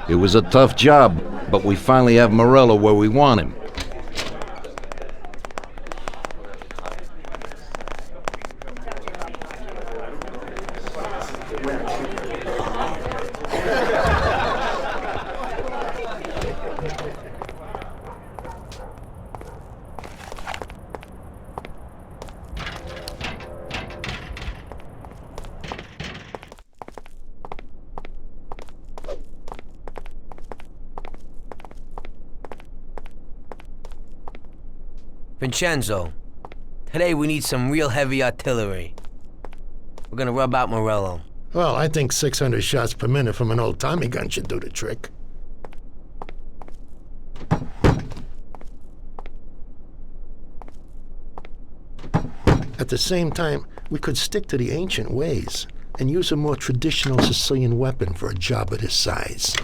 It was a tough job, but we finally have Morello where we want him. Vincenzo, today we need some real heavy artillery. We're gonna rub out Morello. Well, I think 600 shots per minute from an old Tommy gun should do the trick. At the same time, we could stick to the ancient ways and use a more traditional Sicilian weapon for a job of this size.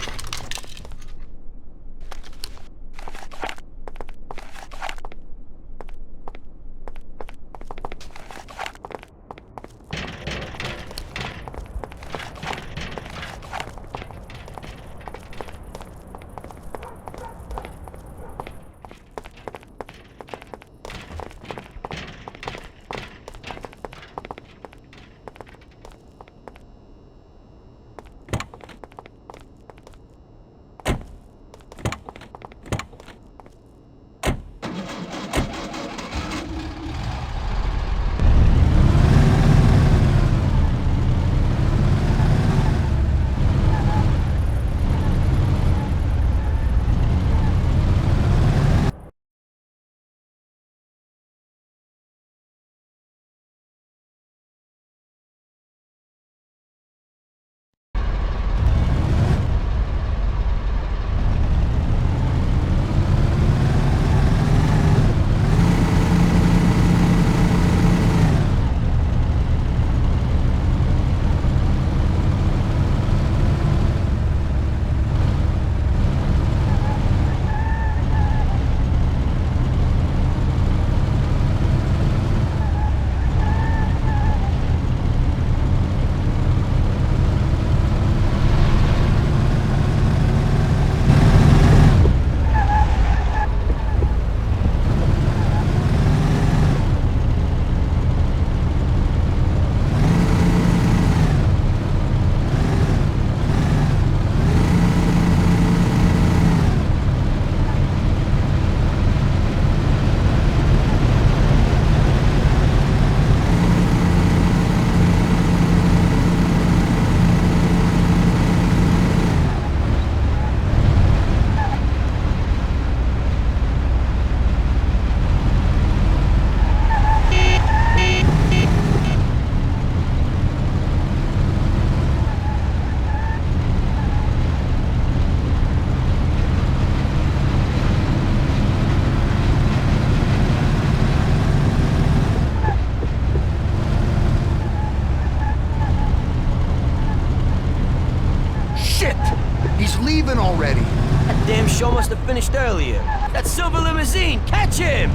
Leaving already. That damn show must have finished earlier. That silver limousine, catch him!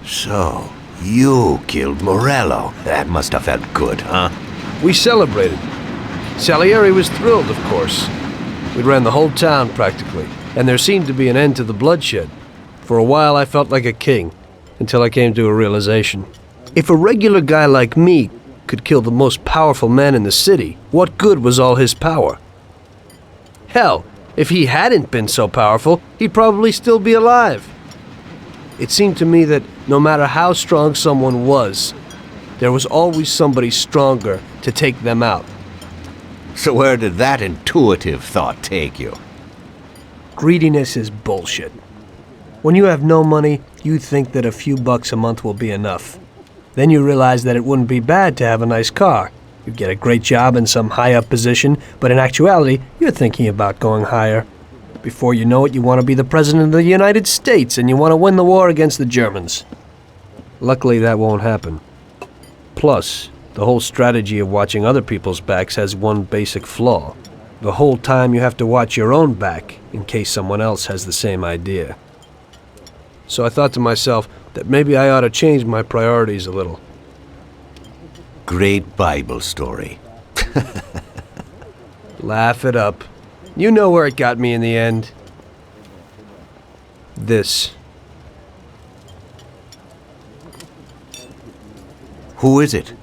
So, you killed Morello. That must have felt good, huh? We celebrated. Salieri was thrilled, of course. We ran the whole town, practically, and there seemed to be an end to the bloodshed. For a while, I felt like a king, until I came to a realization. If a regular guy like me could kill the most powerful man in the city, what good was all his power? Hell, if he hadn't been so powerful, he'd probably still be alive. It seemed to me that no matter how strong someone was, there was always somebody stronger to take them out. So where did that intuitive thought take you? Greediness is bullshit. When you have no money, you think that a few bucks a month will be enough. Then you realize that it wouldn't be bad to have a nice car. You'd get a great job in some high-up position, but in actuality, you're thinking about going higher. Before you know it, you want to be the President of the United States, and you want to win the war against the Germans. Luckily, that won't happen. Plus, the whole strategy of watching other people's backs has one basic flaw. The whole time you have to watch your own back, in case someone else has the same idea. So I thought to myself that maybe I ought to change my priorities a little. Great Bible story. Laugh it up. You know where it got me in the end. This. Who is it?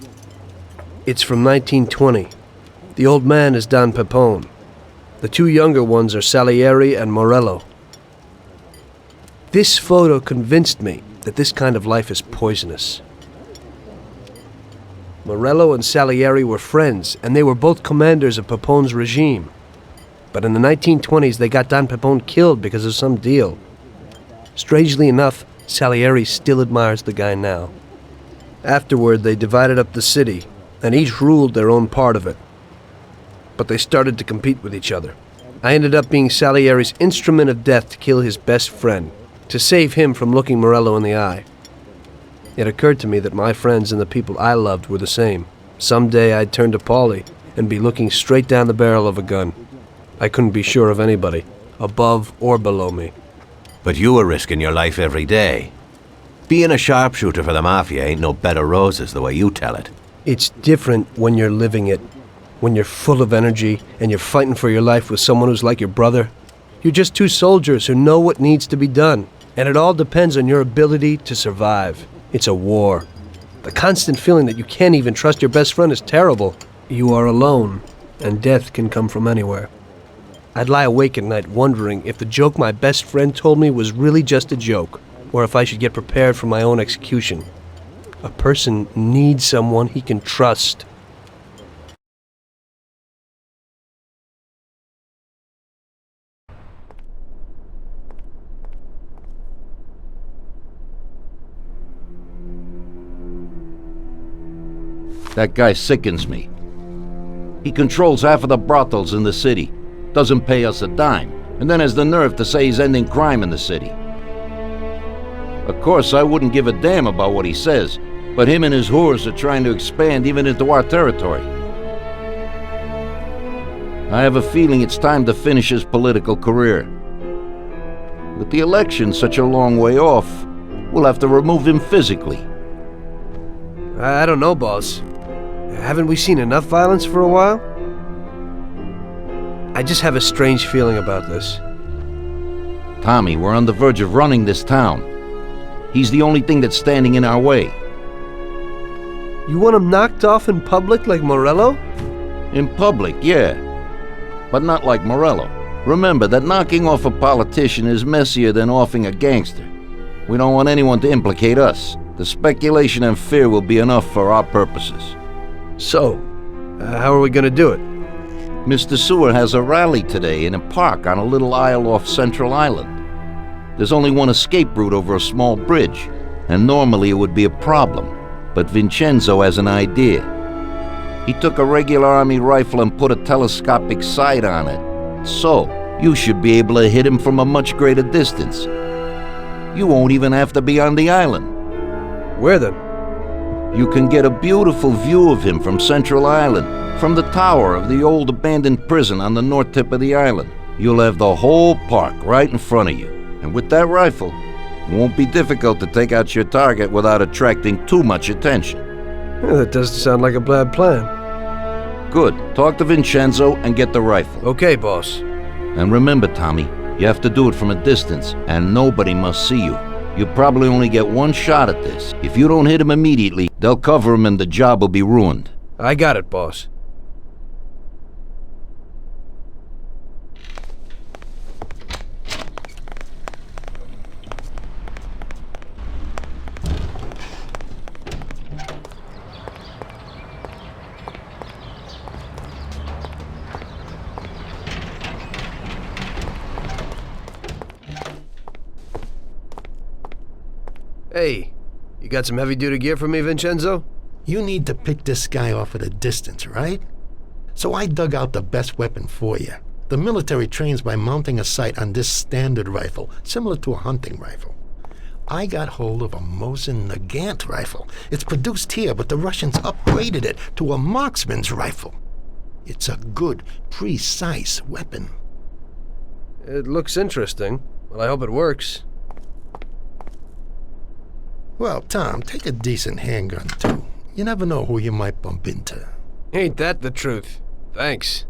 It's from 1920. The old man is Don Pepone. The two younger ones are Salieri and Morello. This photo convinced me that this kind of life is poisonous. Morello and Salieri were friends, and they were both commanders of Pepone's regime. But in the 1920s, they got Don Pepone killed because of some deal. Strangely enough, Salieri still admires the guy now. Afterward, they divided up the city, and each ruled their own part of it. But they started to compete with each other. I ended up being Salieri's instrument of death to kill his best friend, to save him from looking Morello in the eye. It occurred to me that my friends and the people I loved were the same. Someday I'd turn to Paulie and be looking straight down the barrel of a gun. I couldn't be sure of anybody, above or below me. But you were risking your life every day. Being a sharpshooter for the Mafia ain't no bed of roses the way you tell it. It's different when you're living it. When you're full of energy and you're fighting for your life with someone who's like your brother. You're just two soldiers who know what needs to be done. And it all depends on your ability to survive. It's a war. The constant feeling that you can't even trust your best friend is terrible. You are alone, and death can come from anywhere. I'd lie awake at night wondering if the joke my best friend told me was really just a joke, or if I should get prepared for my own execution. A person needs someone he can trust. That guy sickens me. He controls half of the brothels in the city, doesn't pay us a dime, and then has the nerve to say he's ending crime in the city. Of course, I wouldn't give a damn about what he says, but him and his whores are trying to expand even into our territory. I have a feeling it's time to finish his political career. With the election such a long way off, we'll have to remove him physically. I don't know, boss. Haven't we seen enough violence for a while? I just have a strange feeling about this. Tommy, we're on the verge of running this town. He's the only thing that's standing in our way. You want him knocked off in public like Morello? In public, yeah. But not like Morello. Remember that knocking off a politician is messier than offing a gangster. We don't want anyone to implicate us. The speculation and fear will be enough for our purposes. So, how are we gonna do it? Mr. Sewer has a rally today in a park on a little isle off Central Island. There's only one escape route over a small bridge, and normally it would be a problem, but Vincenzo has an idea. He took a regular army rifle and put a telescopic sight on it, so you should be able to hit him from a much greater distance. You won't even have to be on the island. Where then? You can get a beautiful view of him from Central Island, from the tower of the old abandoned prison on the north tip of the island. You'll have the whole park right in front of you, and with that rifle, It won't be difficult to take out your target without attracting too much attention. Yeah, that doesn't sound like a bad plan. Good. Talk to Vincenzo and get the rifle. Okay, boss. And remember, Tommy, you have to do it from a distance, and nobody must see you. You probably only get one shot at this. If you don't hit him immediately, they'll cover him and the job will be ruined. I got it, boss. Hey, you got some heavy-duty gear for me, Vincenzo? You need to pick this guy off at a distance, right? So I dug out the best weapon for you. The military trains by mounting a sight on this standard rifle, similar to a hunting rifle. I got hold of a Mosin Nagant rifle. It's produced here, but the Russians upgraded it to a marksman's rifle. It's a good, precise weapon. It looks interesting. Well, I hope it works. Well, Tom, take a decent handgun, too. You never know who you might bump into. Ain't that the truth? Thanks.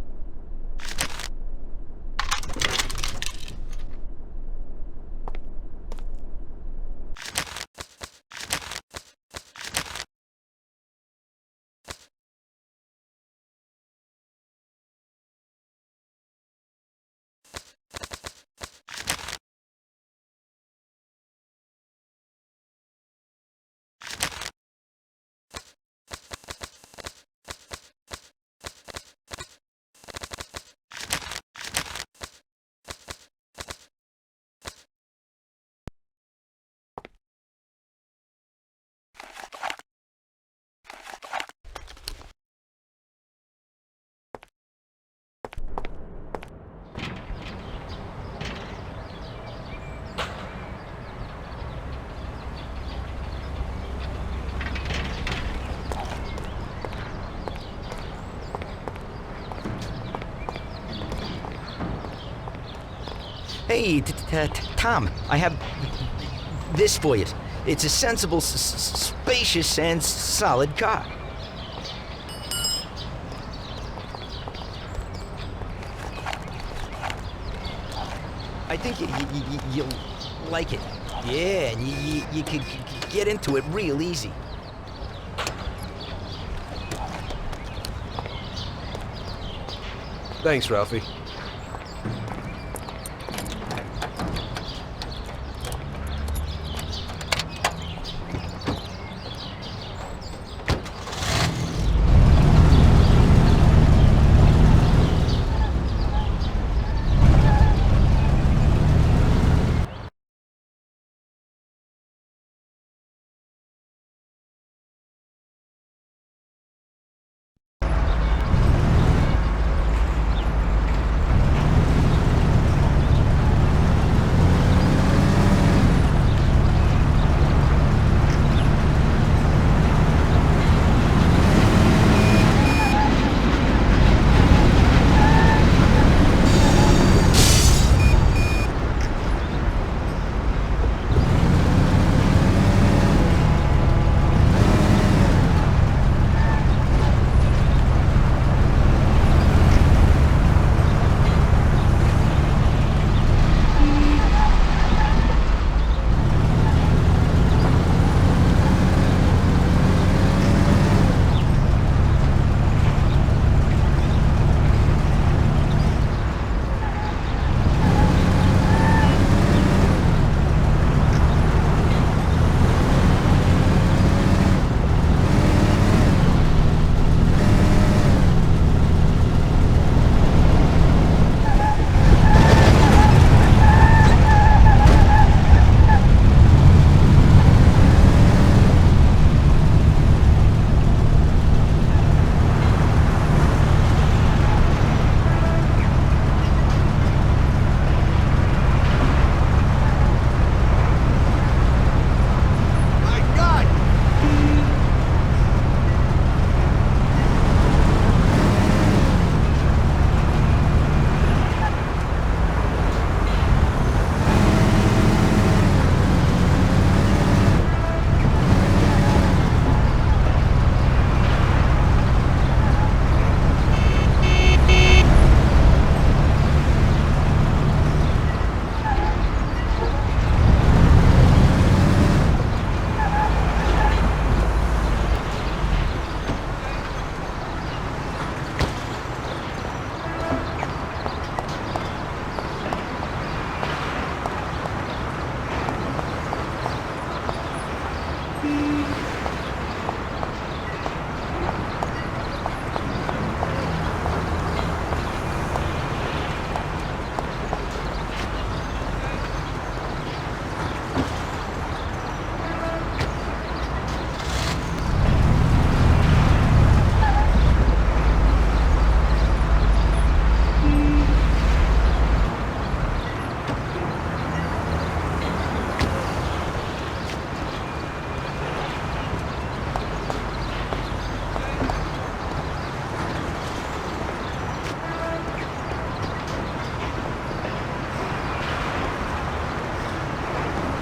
Hey, Tom, I have this for you. It's a sensible, spacious, and solid car. I think you'll like it. Yeah, and you could get into it real easy. Thanks, Ralphie.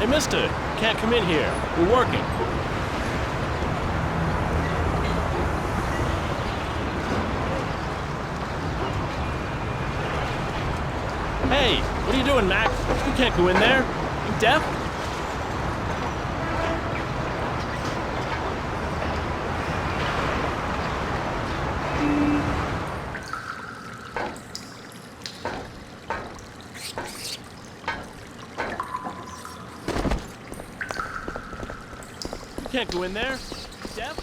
Hey, mister, you can't come in here. We're working. Hey, what are you doing, Mac? You can't go in there. You deaf? You can't go in there. You deaf?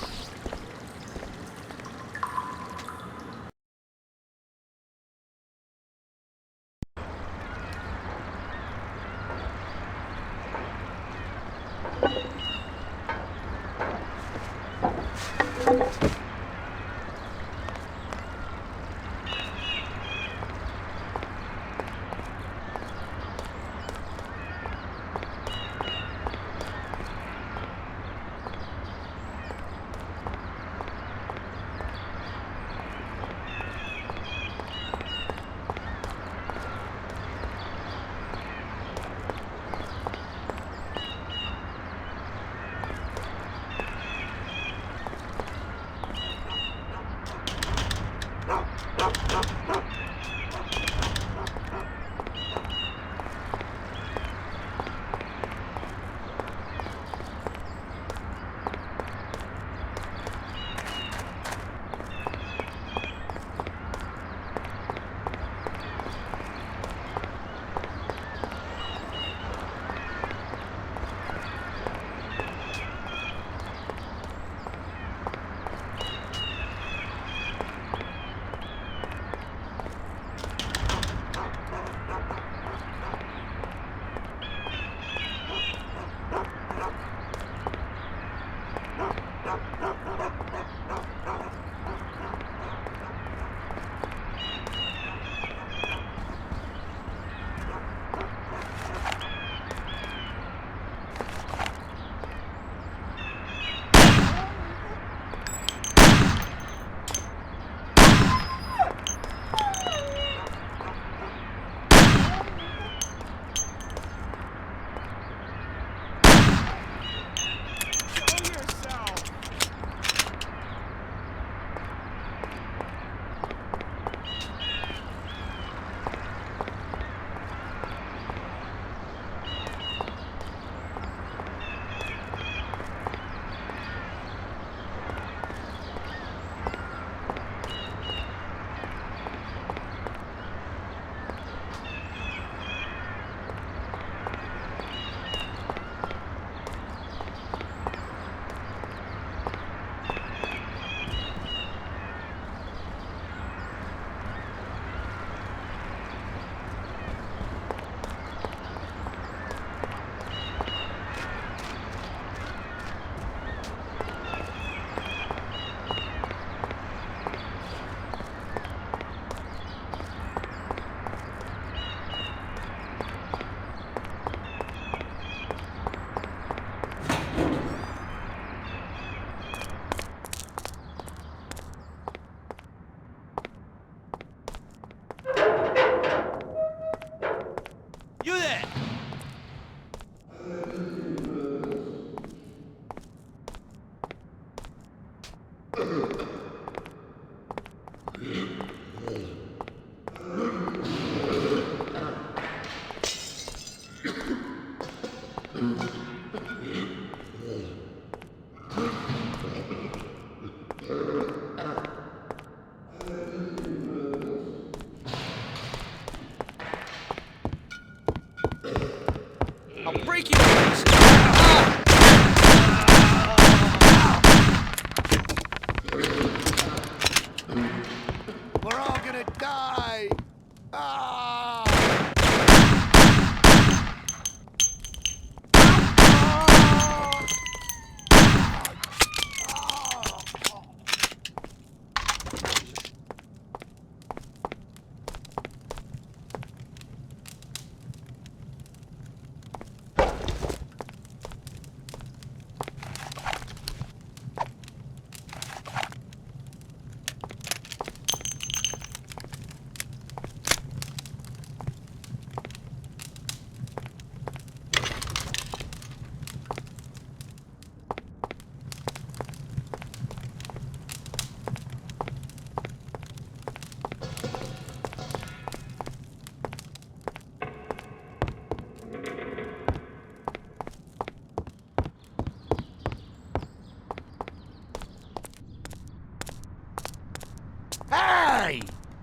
I'll break you to pieces. Ah! We're all gonna die! Ah!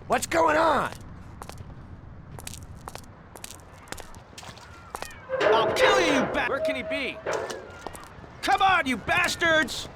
What's going on? I'll kill you, you Where can he be? Come on, you bastards!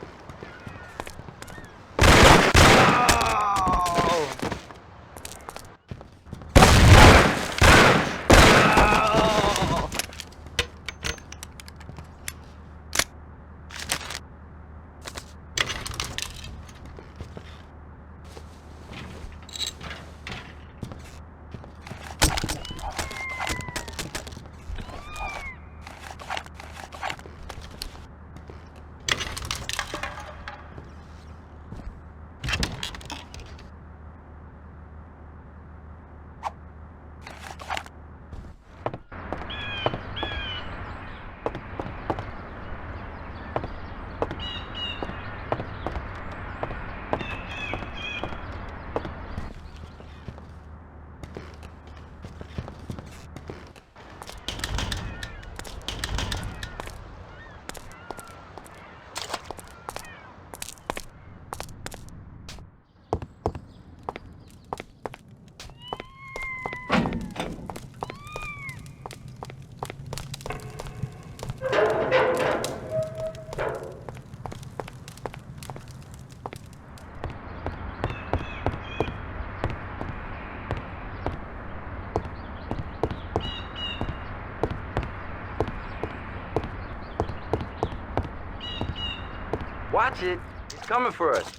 Watch it. He's coming for us.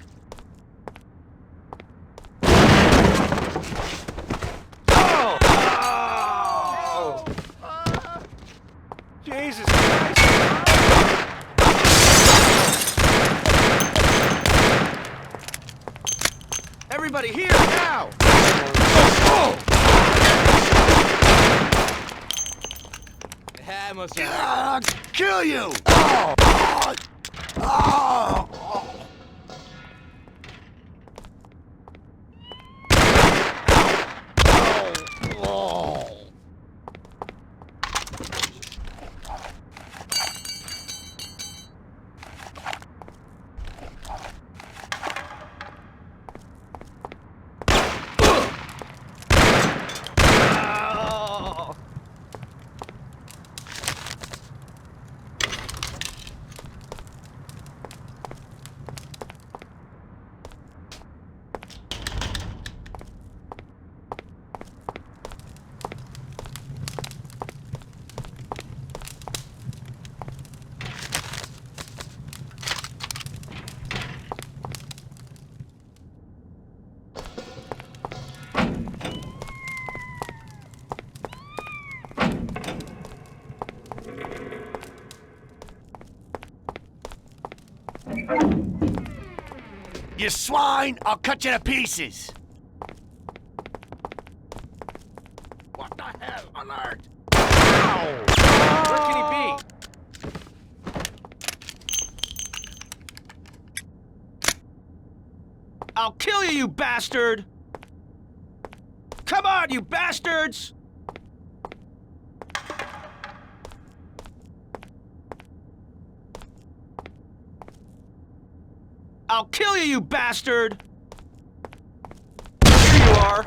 Jesus Christ! Everybody here now! I must have. Kill you! You swine! I'll cut you to pieces! What the hell? Alert! Ow! Where can he be? I'll kill you, you bastard! Come on, you bastards! I'll kill you, you bastard! Here you are!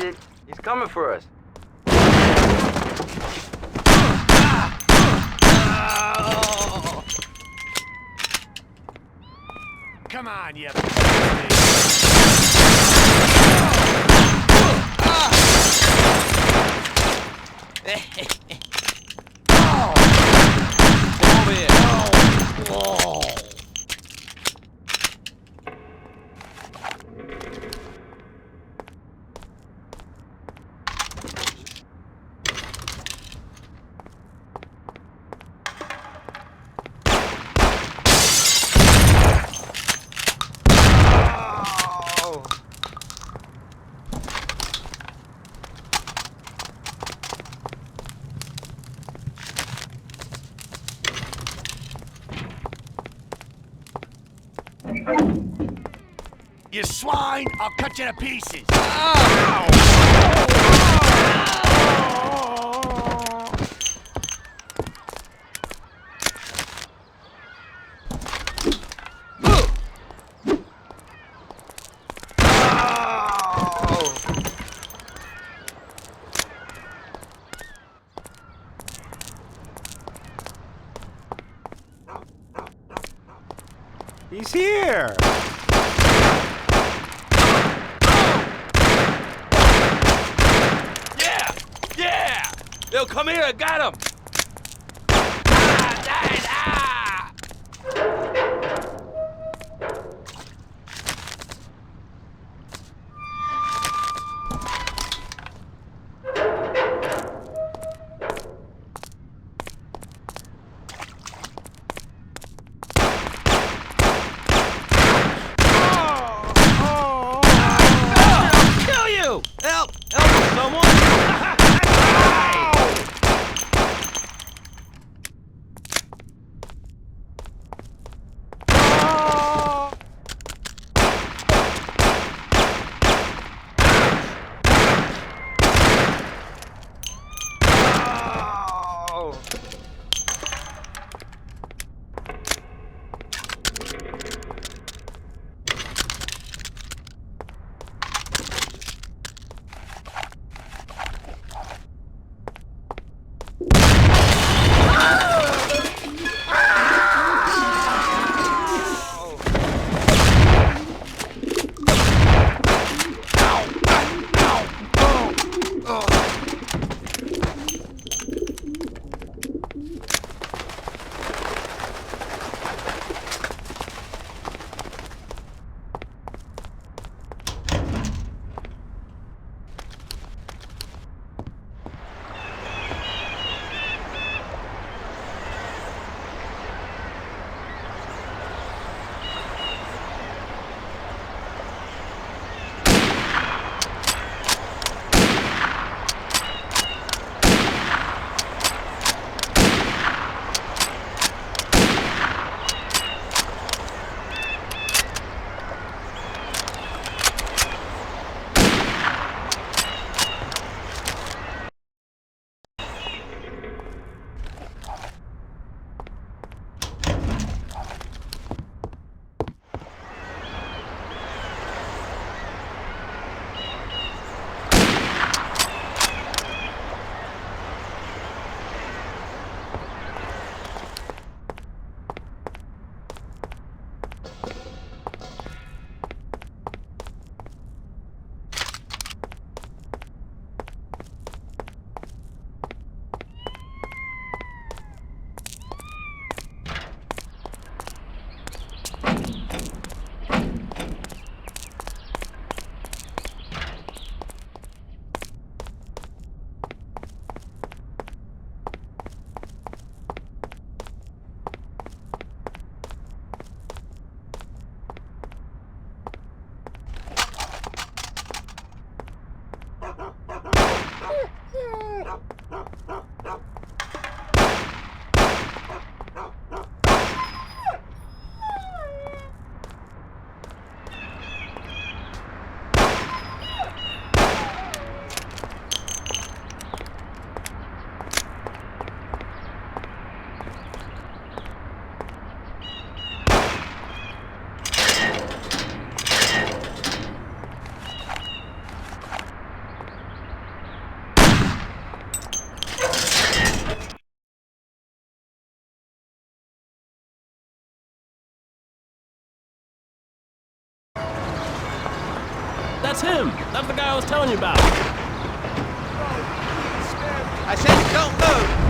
it. He's coming for us. Come on, you. Over here. You swine! I'll cut you to pieces! He's here! Yeah! Yeah! Yo, come here, I got him! Help! Help someone! That's him. That's the guy I was telling you about. I said don't move.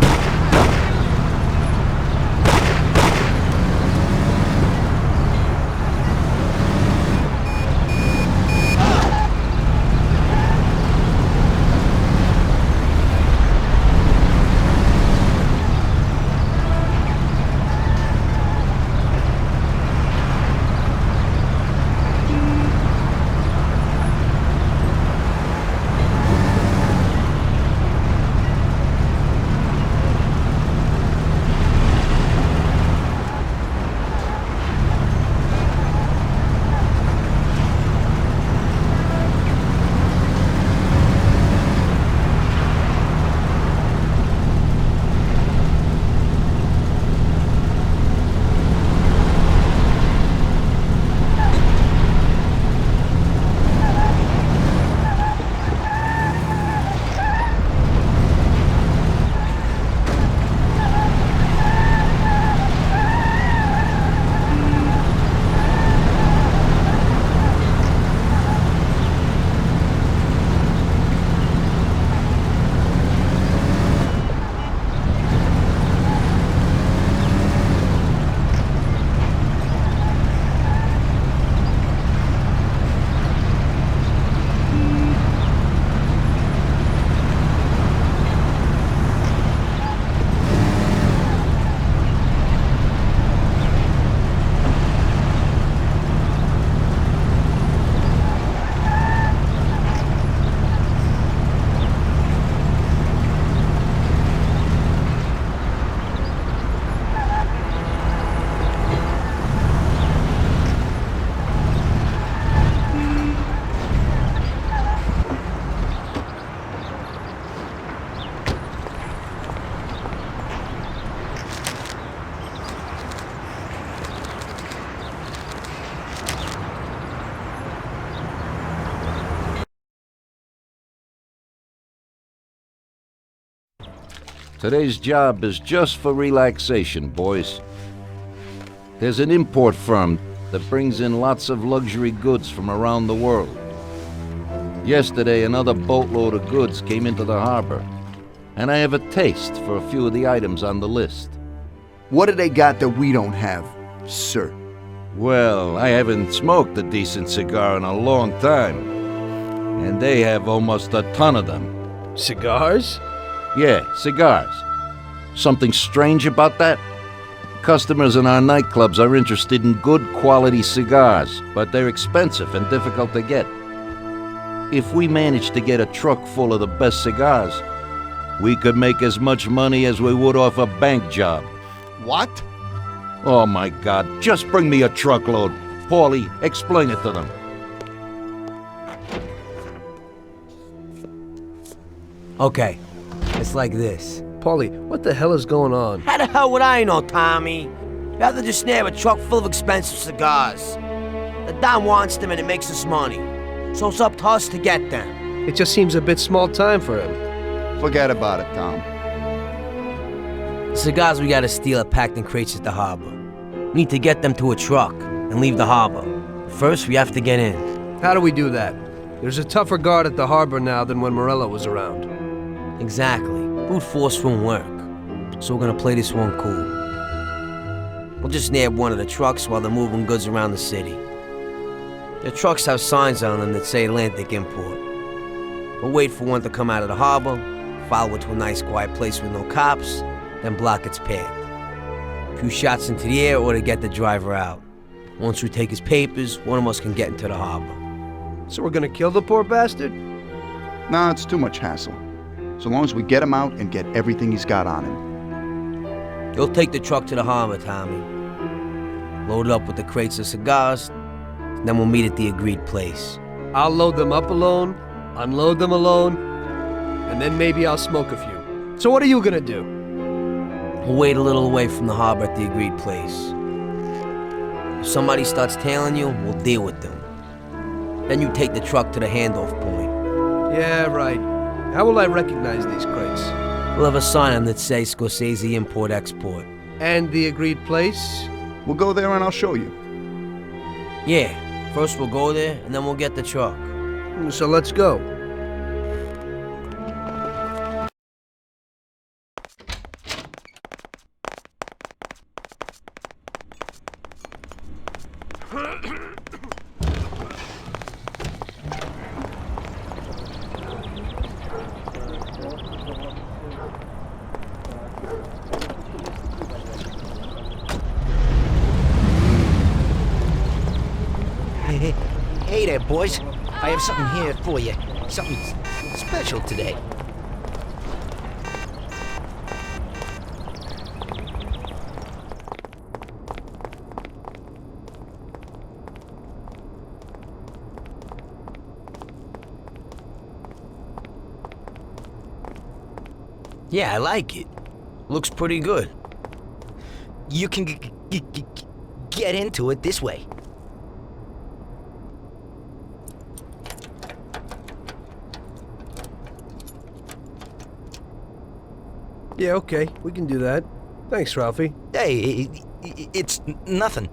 Today's job is just for relaxation, boys. There's an import firm that brings in lots of luxury goods from around the world. Yesterday, another boatload of goods came into the harbor, and I have a taste for a few of the items on the list. What do they got that we don't have, sir? Well, I haven't smoked a decent cigar in a long time, and they have almost a ton of them. Cigars? Yeah, cigars. Something strange about that? Customers in our nightclubs are interested in good quality cigars, but they're expensive and difficult to get. If we managed to get a truck full of the best cigars, we could make as much money as we would off a bank job. What? Oh my God, just bring me a truckload. Paulie, explain it to them. Okay, it's like this. Paulie, what the hell is going on? How the hell would I know, Tommy? You have to just snare a truck full of expensive cigars. The Don wants them and it makes us money. So it's up to us to get them. It just seems a bit small time for him. Forget about it, Tom. The cigars we gotta steal are packed in crates at the harbor. We need to get them to a truck and leave the harbor. First, we have to get in. How do we do that? There's a tougher guard at the harbor now than when Morello was around. Exactly. Brute force won't work. So we're gonna play this one cool. We'll just nab one of the trucks while they're moving goods around the city. The trucks have signs on them that say Atlantic Import. We'll wait for one to come out of the harbor, follow it to a nice quiet place with no cops, then block its path. A few shots into the air or to get the driver out. Once we take his papers, one of us can get into the harbor. So we're gonna kill the poor bastard? Nah, it's too much hassle. So long as we get him out and get everything he's got on him. You'll take the truck to the harbor, Tommy. Load it up with the crates of cigars, then we'll meet at the agreed place. I'll load them up alone, unload them alone, and then maybe I'll smoke a few. So what are you gonna do? We'll wait a little away from the harbor at the agreed place. If somebody starts tailing you, we'll deal with them. Then you take the truck to the handoff point. Yeah, right. How will I recognize these crates? We'll have a sign on that says Scorsese Import-Export. And the agreed place? We'll go there and I'll show you. Yeah, first we'll go there, and then we'll get the truck. So let's go. Hey there, boys. I have something here for you. Something special today. Yeah, I like it. Looks pretty good. You can get into it this way. Yeah, okay, we can do that. Thanks, Ralphie. Hey, it's nothing.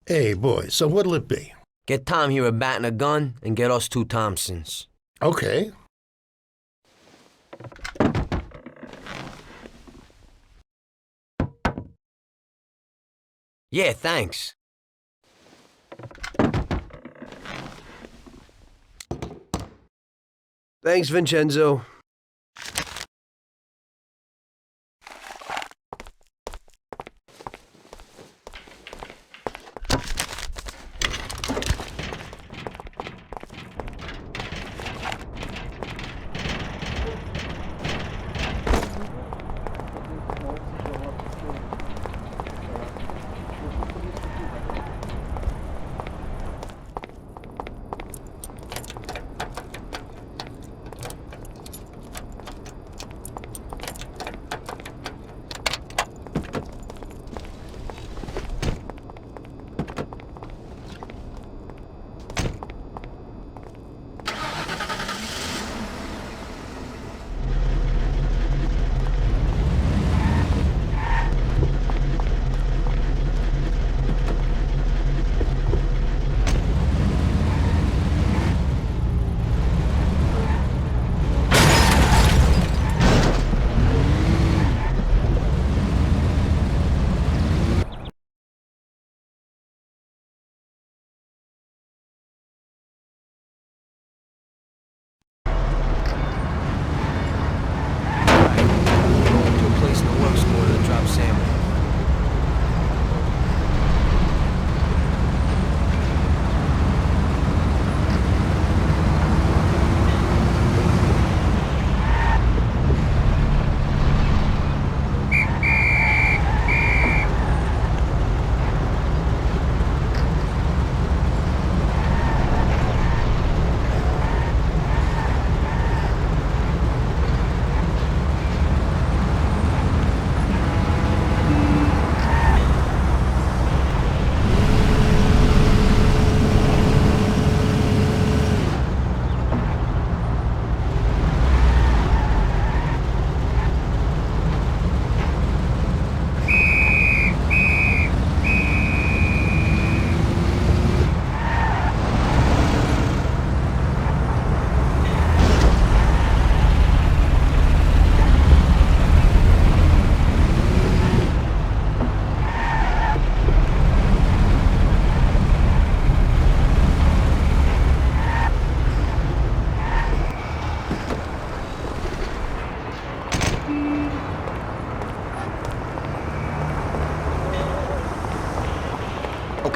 Hey, boys, so what'll it be? Get Tom here a bat and a gun, and get us 2 Thompsons. Okay. Yeah, thanks. Thanks, Vincenzo.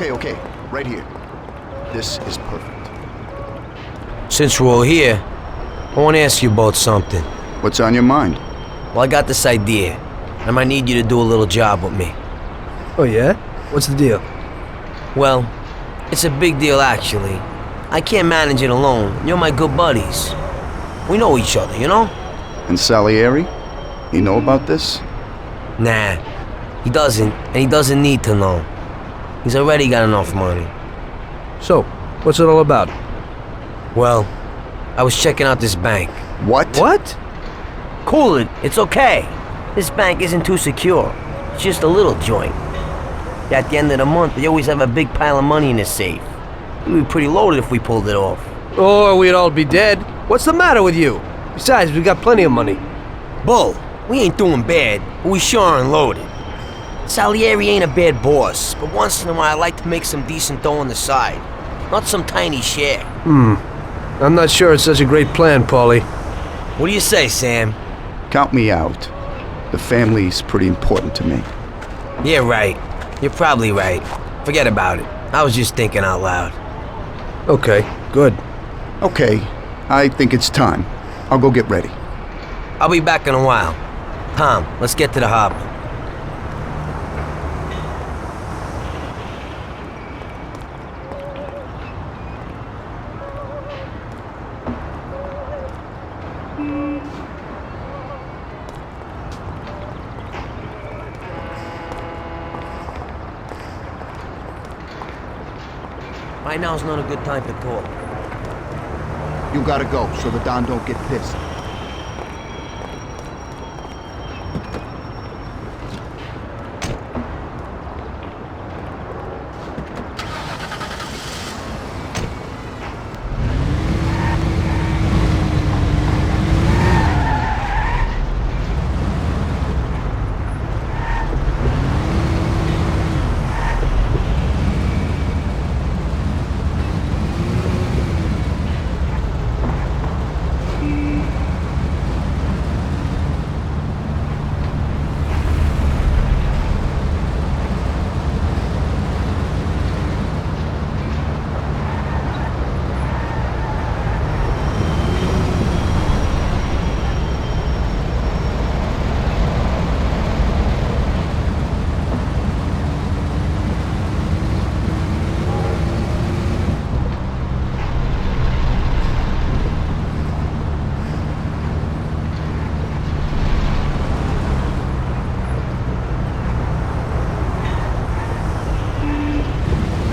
Okay, right here. This is perfect. Since we're all here, I want to ask you about something. What's on your mind? Well, I got this idea. I might need you to do a little job with me. Oh, yeah? What's the deal? Well, it's a big deal, actually. I can't manage it alone. You're my good buddies. We know each other, you know? And Salieri? You know about this? Nah, he doesn't, and he doesn't need to know. He's already got enough money. So, what's it all about? Well, I was checking out this bank. What? What? Cool it, it's okay. This bank isn't too secure. It's just a little joint. At the end of the month, they always have a big pile of money in the safe. We'd be pretty loaded if we pulled it off. Or we'd all be dead. What's the matter with you? Besides, we got plenty of money. Bull, we ain't doing bad, but we sure aren't loaded. Salieri ain't a bad boss, but once in a while I like to make some decent dough on the side. Not some tiny share. I'm not sure it's such a great plan, Paulie. What do you say, Sam? Count me out. The family's pretty important to me. Yeah, right. You're probably right. Forget about it. I was just thinking out loud. Okay, good. Okay, I think it's time. I'll go get ready. I'll be back in a while. Tom, let's get to the harbor. Right now's not a good time to talk. You gotta go so the Don don't get pissed.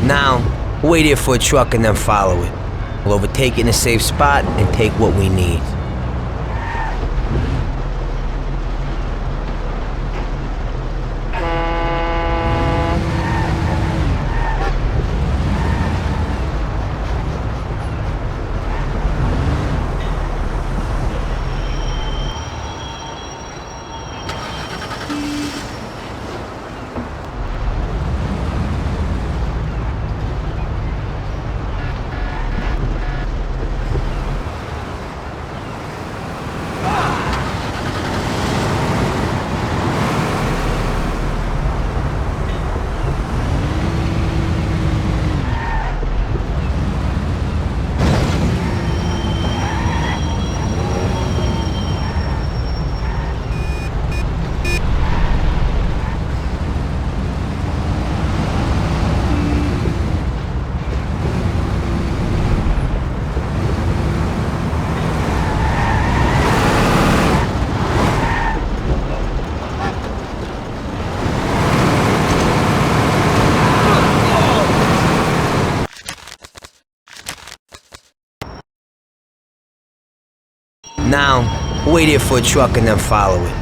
Now, wait here for a truck and then follow it. We'll overtake it in a safe spot and take what we need. Now, wait here for a truck and then follow it.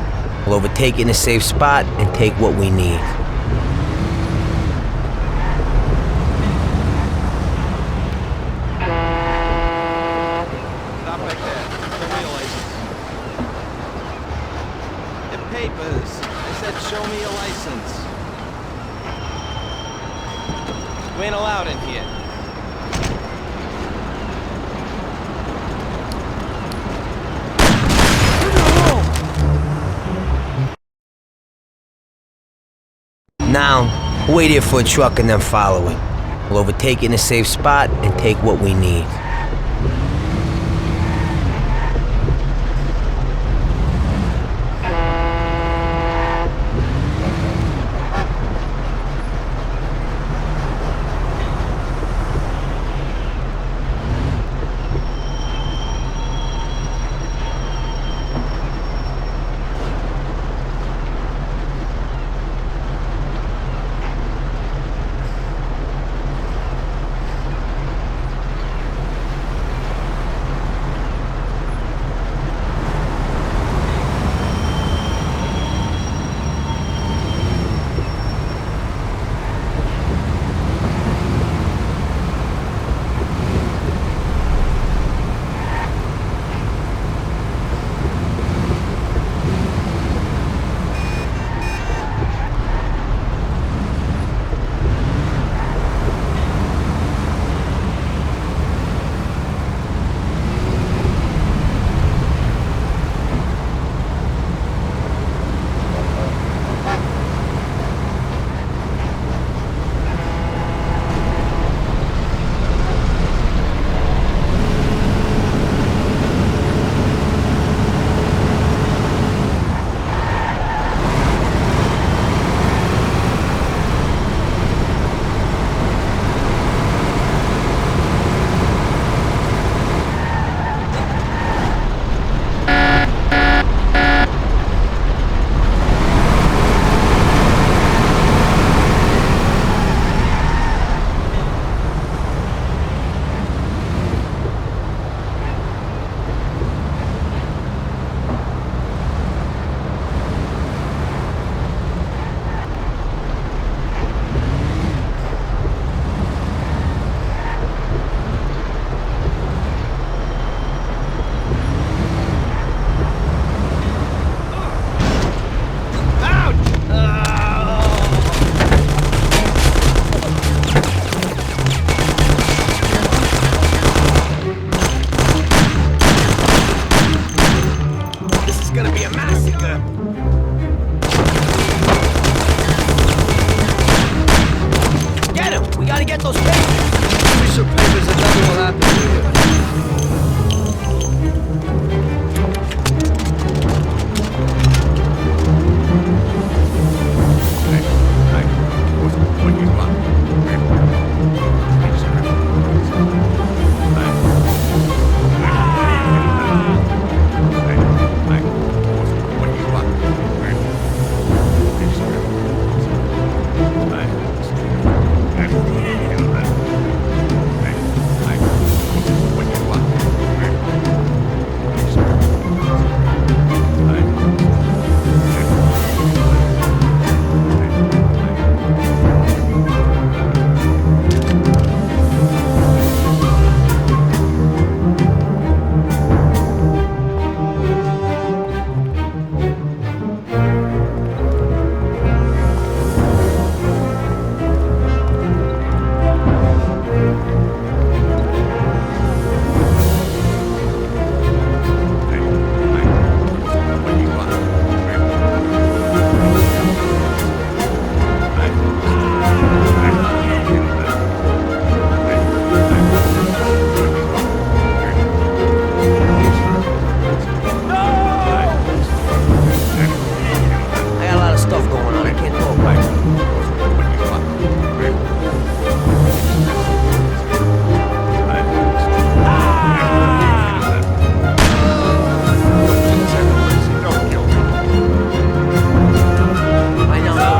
We'll overtake it in a safe spot and take what we need. Stop right there. Show me your license. Your papers. I said show me your license. We ain't allowed in here. Now, wait here for a truck and then follow it. We'll overtake it in a safe spot and take what we need. get those papers! Piece of papers and nothing will happen to you. What you want? I got a lot of stuff going on, I can't talk right now. I know.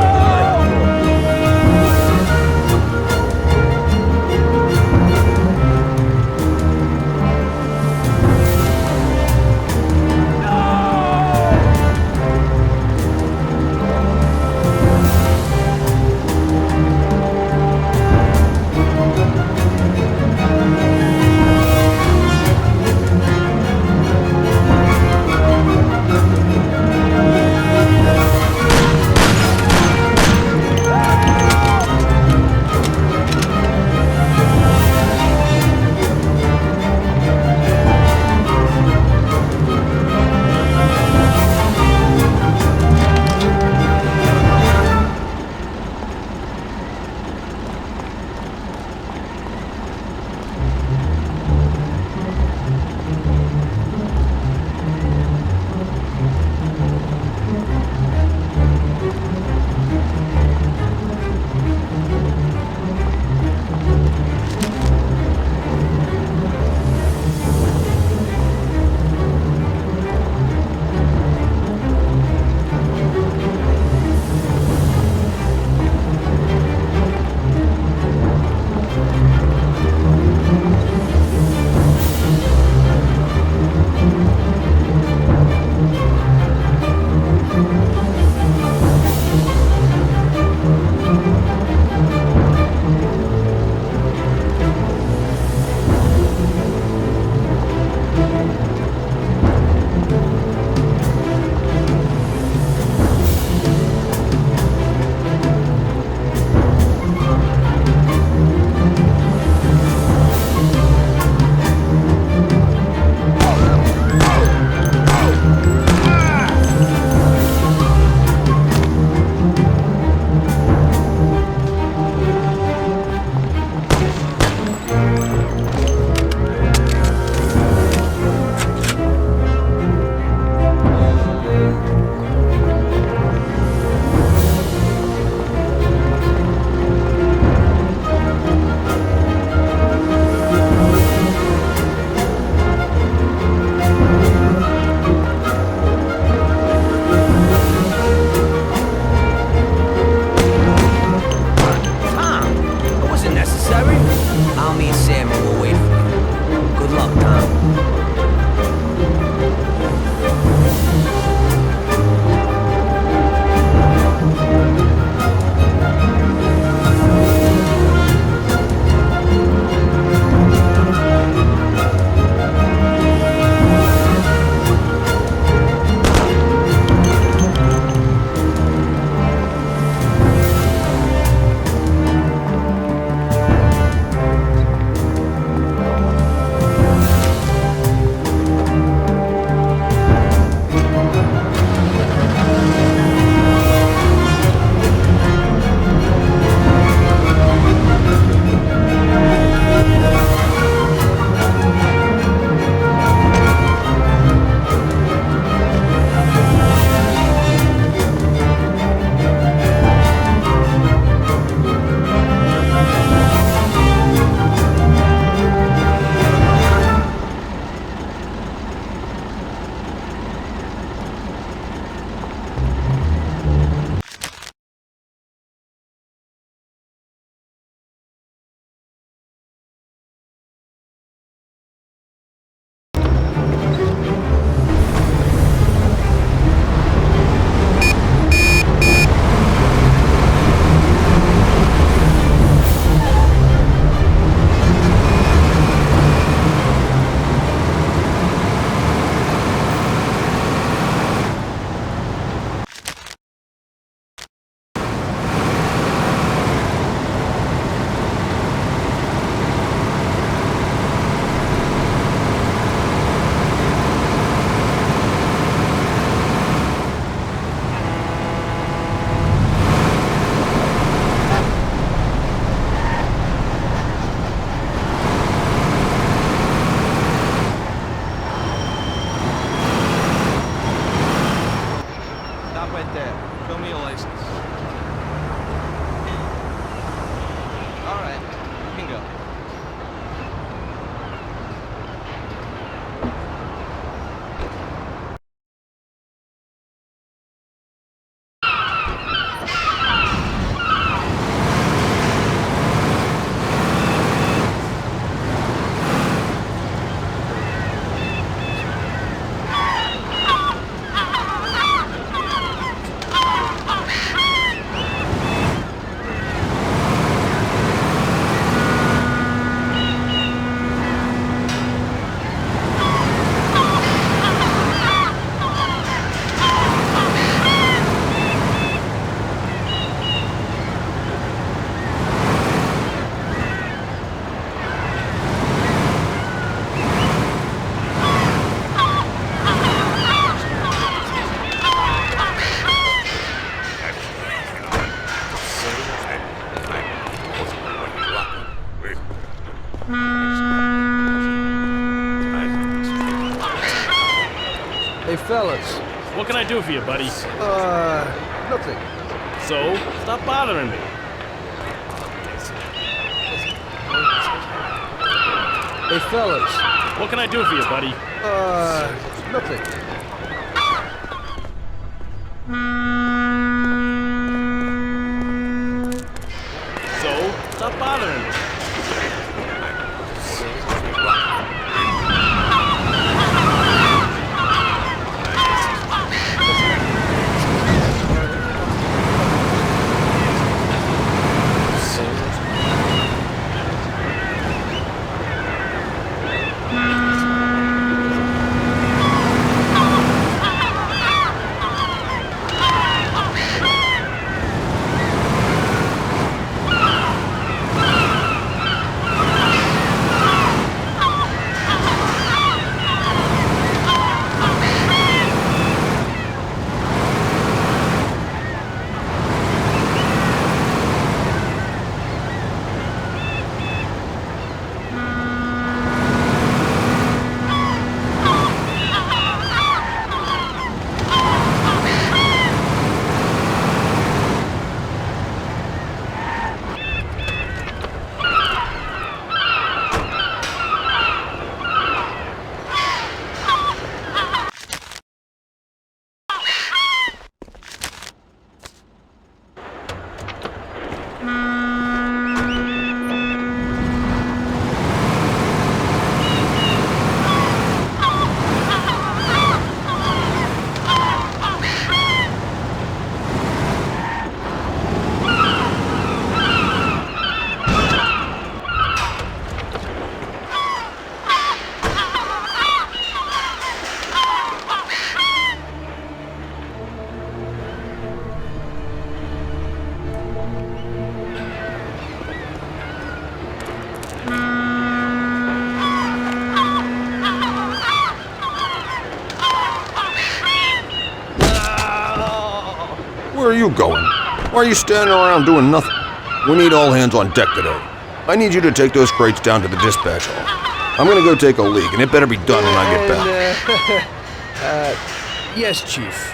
Hey, fellas. What can I do for you, buddy? Nothing. So, stop bothering me. Hey, fellas. What can I do for you, buddy? Nothing. So, stop bothering me. Where are you going? Why are you standing around doing nothing? We need all hands on deck today. I need you to take those crates down to the dispatch hall. I'm gonna go take a leak, and it better be done when I get back. Yes, Chief.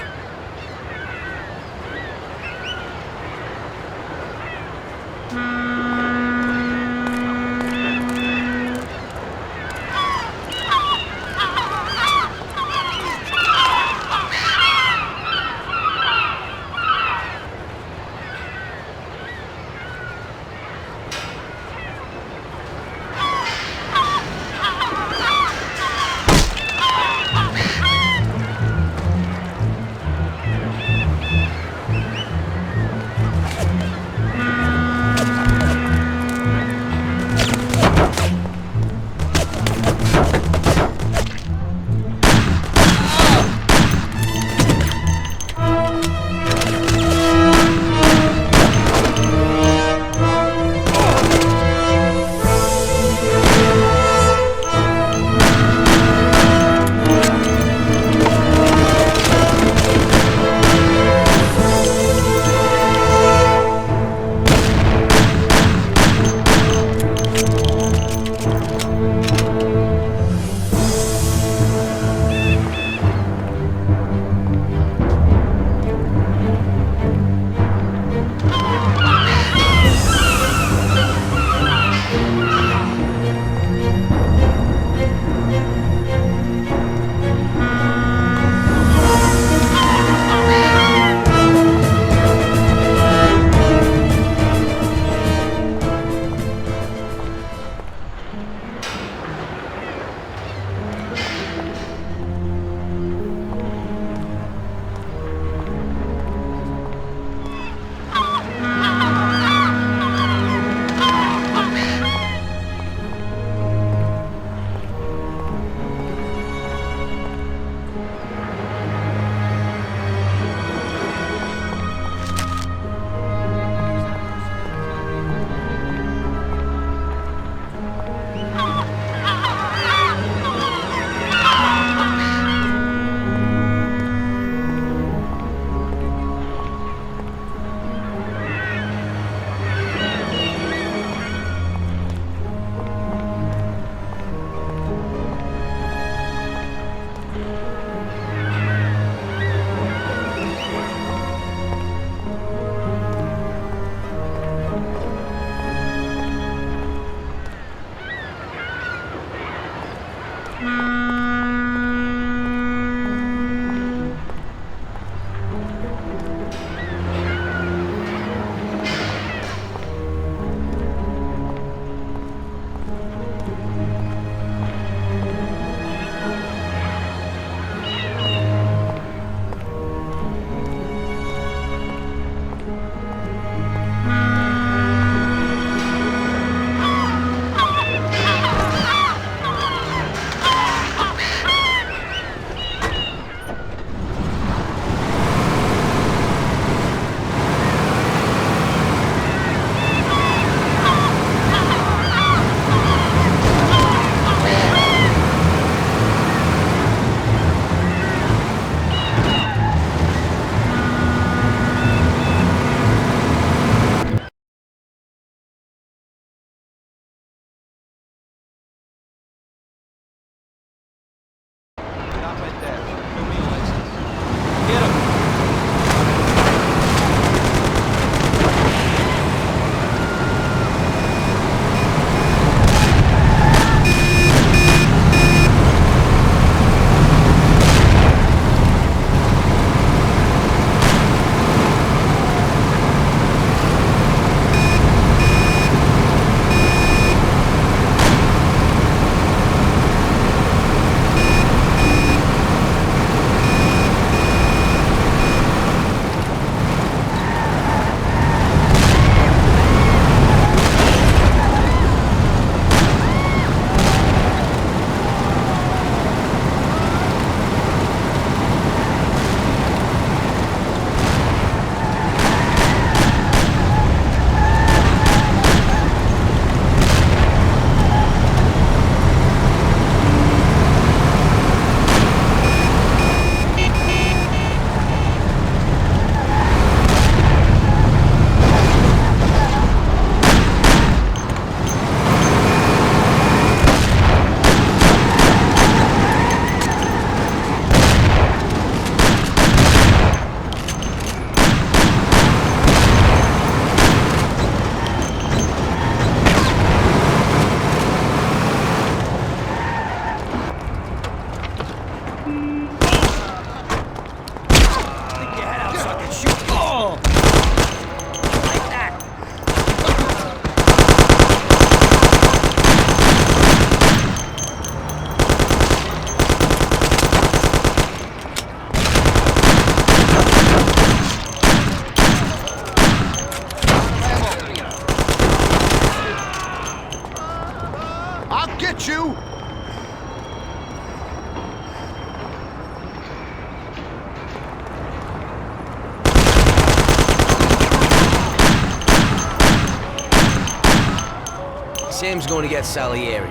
Sam's going to get Salieri.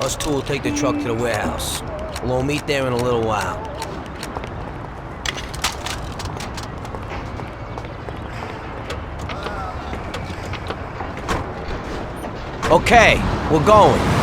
Us two will take the truck to the warehouse. We'll meet there in a little while. Okay, we're going.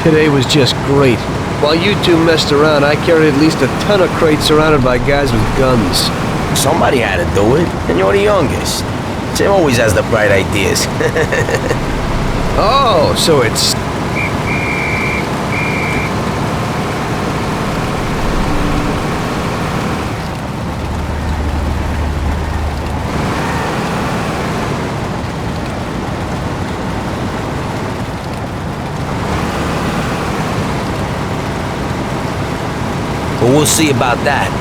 Today was just great. While you two messed around, I carried at least a ton of crates surrounded by guys with guns. Somebody had to do it, and you're the youngest. Sam always has the bright ideas. Oh, so it's... But we'll see about that.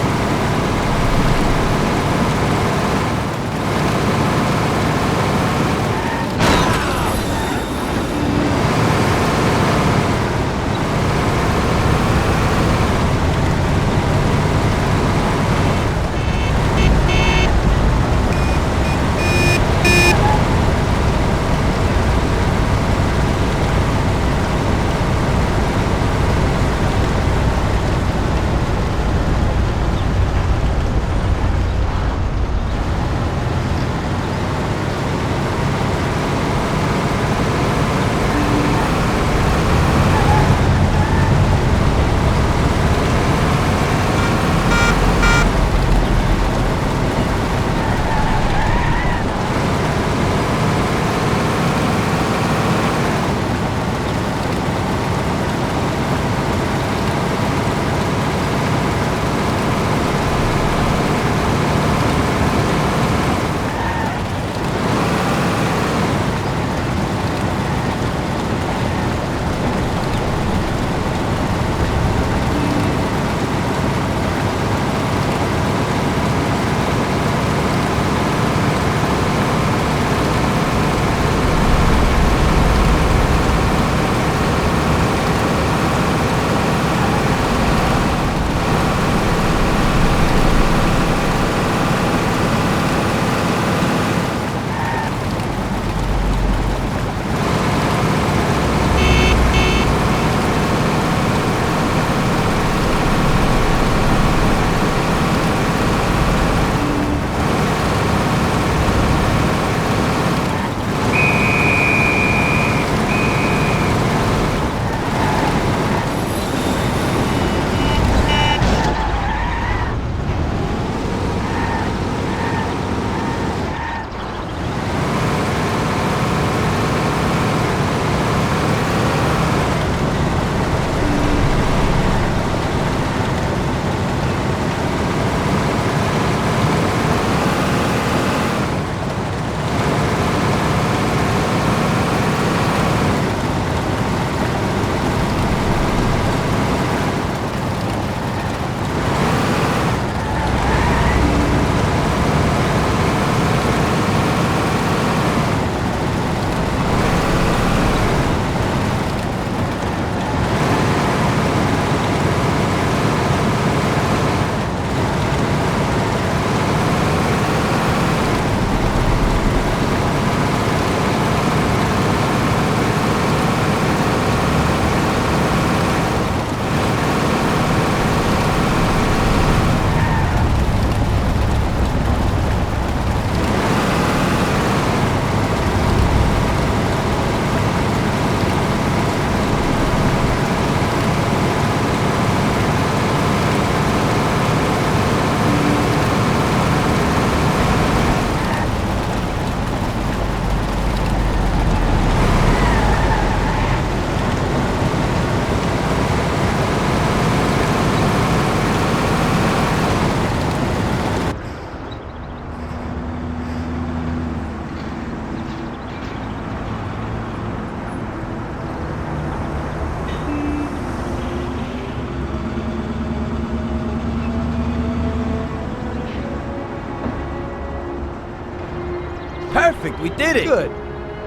perfect. We did it. Good.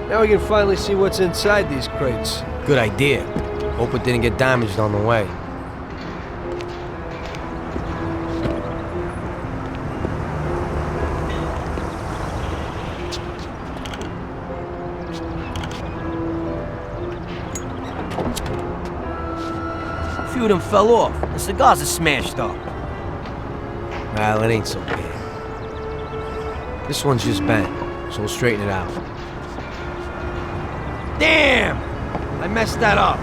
Now we can finally see what's inside these crates. Good idea. Hope it didn't get damaged on the way. A few of them fell off. The cigars are smashed up. Well, it ain't so bad. This one's just bent, so we'll straighten it out. Damn! I messed that up.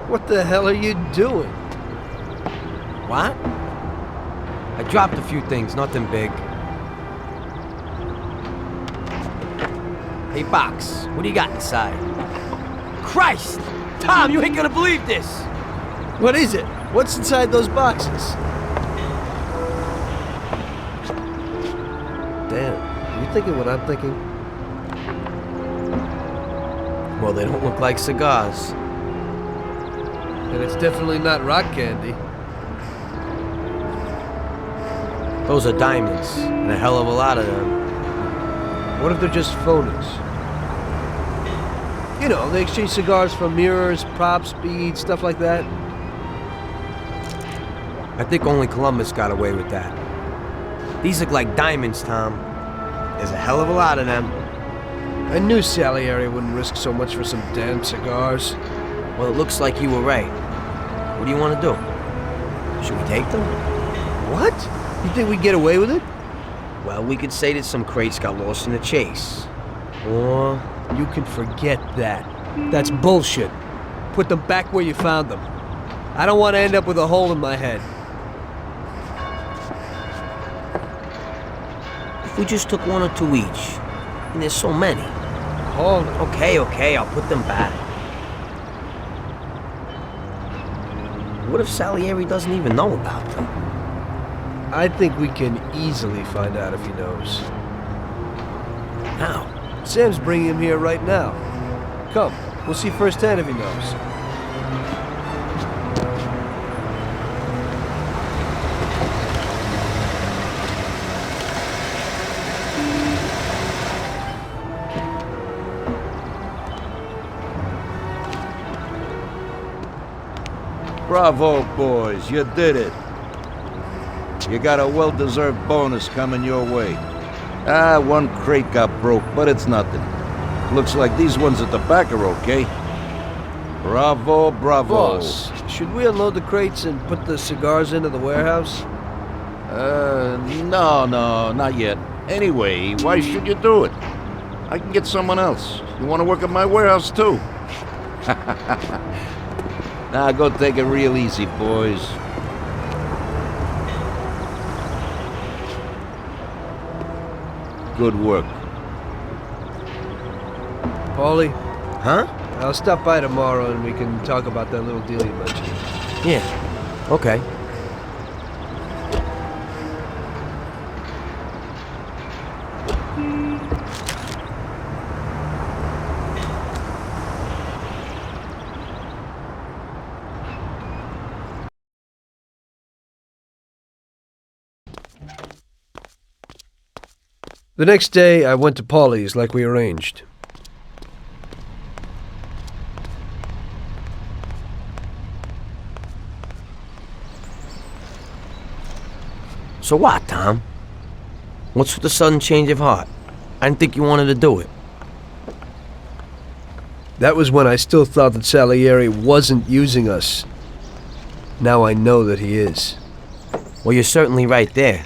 What the hell are you doing? What? I dropped a few things, nothing big. Hey, Box, what do you got inside? Christ! Tom, you ain't gonna believe this! What is it? What's inside those boxes? Damn, you thinking what I'm thinking? Well, they don't look like cigars. And it's definitely not rock candy. Those are diamonds, and a hell of a lot of them. What if they're just phonies? You know, they exchange cigars for mirrors, props, beads, stuff like that. I think only Columbus got away with that. These look like diamonds, Tom. There's a hell of a lot of them. I knew Salieri wouldn't risk so much for some damn cigars. Well, it looks like you were right. What do you want to do? Should we take them? What? You think we'd get away with it? Well, we could say that some crates got lost in the chase. Or... You can forget that. That's bullshit. Put them back where you found them. I don't want to end up with a hole in my head. If we just took one or two each, and there's so many. Hold on. Okay, I'll put them back. What if Salieri doesn't even know about them? I think we can easily find out if he knows. How? Sam's bringing him here right now. Come, we'll see firsthand if he knows. Bravo, boys, you did it. You got a well-deserved bonus coming your way. One crate got broke, but it's nothing. Looks like these ones at the back are okay. Bravo, bravo. Boss, should we unload the crates and put the cigars into the warehouse? No, not yet. Anyway, why should you do it? I can get someone else. You want to work at my warehouse, too? Now, go take it real easy, boys. Good work. Paulie? Huh? I'll stop by tomorrow and we can talk about that little deal you mentioned. Yeah. Okay. The next day, I went to Paulie's like we arranged. So what, Tom? What's with the sudden change of heart? I didn't think you wanted to do it. That was when I still thought that Salieri wasn't using us. Now I know that he is. Well, you're certainly right there.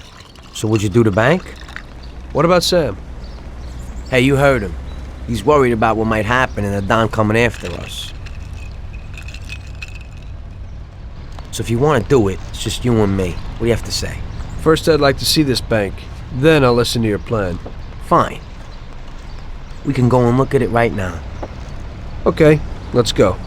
So would you do the bank? What about Sam? Hey, you heard him. He's worried about what might happen and the Don coming after us. So if you want to do it, it's just you and me. What do you have to say? First, I'd like to see this bank. Then I'll listen to your plan. Fine. We can go and look at it right now. Okay, let's go.